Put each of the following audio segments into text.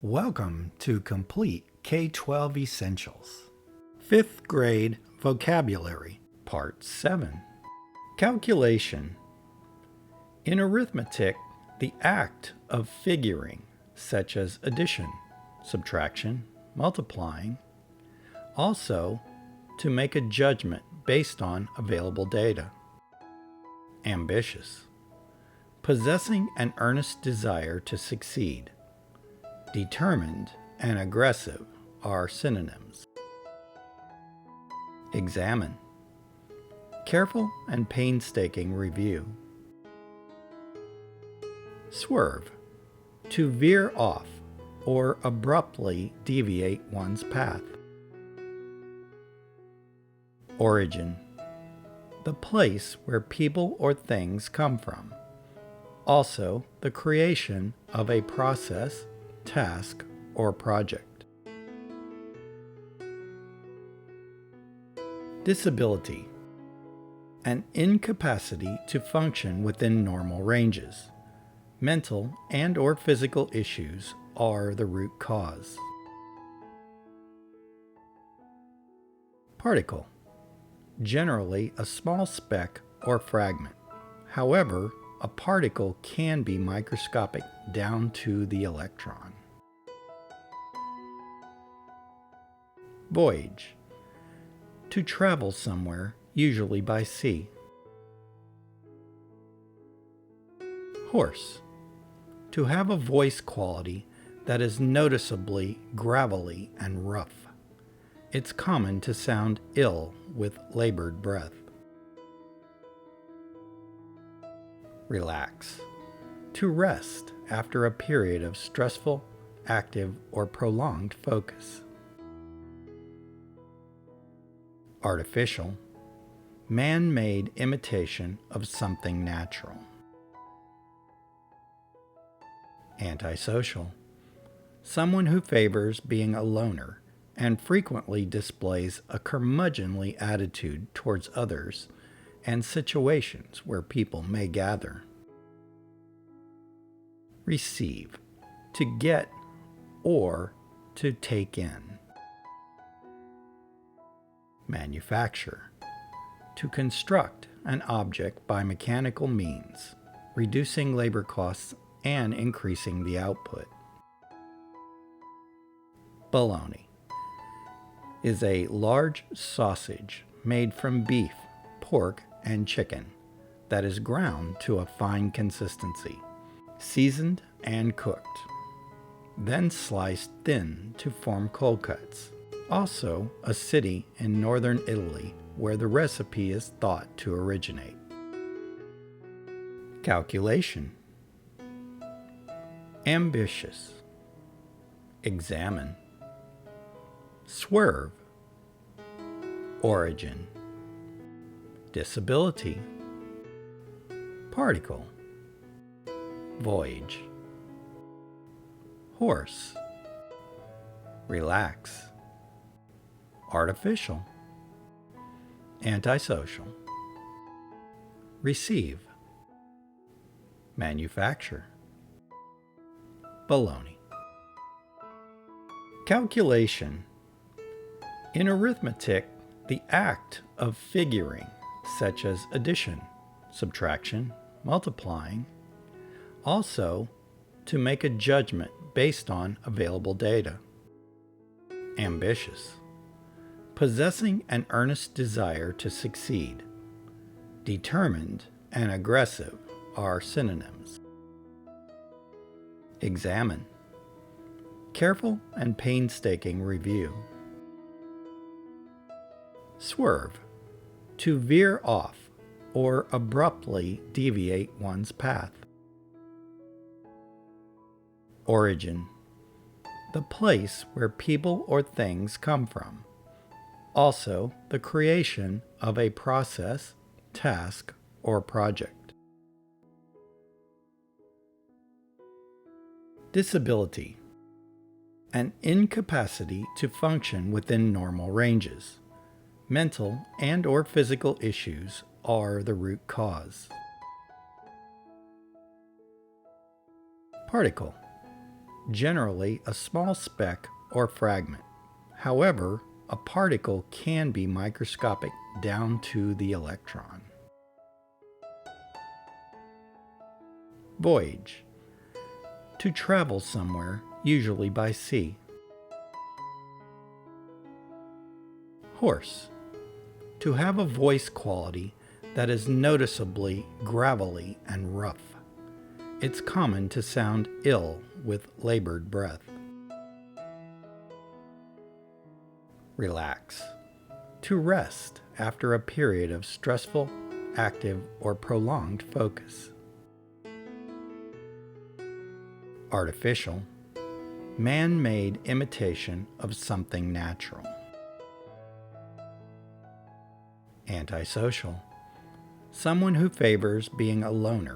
Welcome to Complete K12 Essentials. 5th Grade Vocabulary, Part 7. Calculation. In arithmetic, the act of figuring, such as addition, subtraction, multiplying. Also, to make a judgment based on available data. Ambitious. Possessing an earnest desire to succeed. Determined and aggressive are synonyms. Examine. Careful and painstaking review. Swerve. To veer off or abruptly deviate one's path. Origin. The place where people or things come from. Also, the creation of a process, task, or project. Disability. An incapacity to function within normal ranges. Mental and/or physical issues are the root cause. Particle. Generally a small speck or fragment. However, a particle can be microscopic down to the electron. Voyage. To travel somewhere, usually by sea. Hoarse. To have a voice quality that is noticeably gravelly and rough. It's common to sound ill with labored breath. Relax. To rest after a period of stressful, active, or prolonged focus. Artificial. Man-made imitation of something natural. Antisocial. Someone who favors being a loner and frequently displays a curmudgeonly attitude towards others and situations where people may gather. Receive. To get or to take in. Manufacture. To construct an object by mechanical means, reducing labor costs and increasing the output. Bologna is a large sausage made from beef, pork, and chicken that is ground to a fine consistency, seasoned and cooked, then sliced thin to form cold cuts. Also, a city in northern Italy where the recipe is thought to originate. Calculation. Ambitious. Examine. Swerve. Origin. Disability. Particle. Voyage. Horse. Relax. Artificial. Antisocial. Receive. Manufacture. Bologna. Calculation. In arithmetic, the act of figuring, such as addition, subtraction, multiplying. Also, to make a judgment based on available data. Ambitious. Possessing an earnest desire to succeed. Determined and aggressive are synonyms. Examine. Careful and painstaking review. Swerve. To veer off or abruptly deviate one's path. Origin. The place where people or things come from. Also, the creation of a process, task, or project. Disability. An incapacity to function within normal ranges. Mental and/or physical issues are the root cause. Particle. generally a small speck or fragment. However, a particle can be microscopic down to the electron. Voyage. To travel somewhere, usually by sea. Hoarse. To have a voice quality that is noticeably gravelly and rough. It's common to sound ill with labored breath. Relax. To rest after a period of stressful, active, or prolonged focus. Artificial. Man-made imitation of something natural. Antisocial. Someone who favors being a loner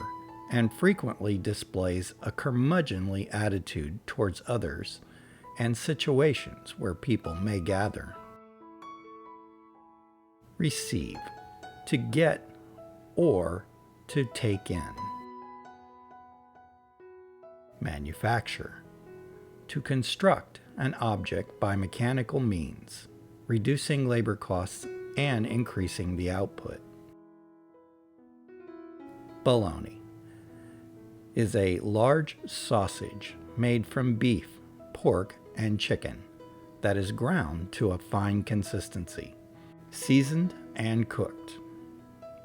and frequently displays a curmudgeonly attitude towards others and situations where people may gather. Receive. To get or to take in. Manufacture. To construct an object by mechanical means, reducing labor costs and increasing the output. Bologna is a large sausage made from beef, pork, and chicken that is ground to a fine consistency, seasoned and cooked,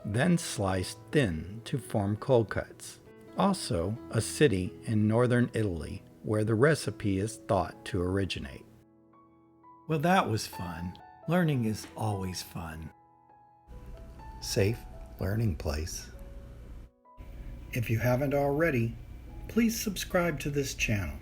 then sliced thin to form cold cuts. Also, a city in northern Italy where the recipe is thought to originate. Well, that was fun. Learning is always fun. Safe learning place. If you haven't already, please subscribe to this channel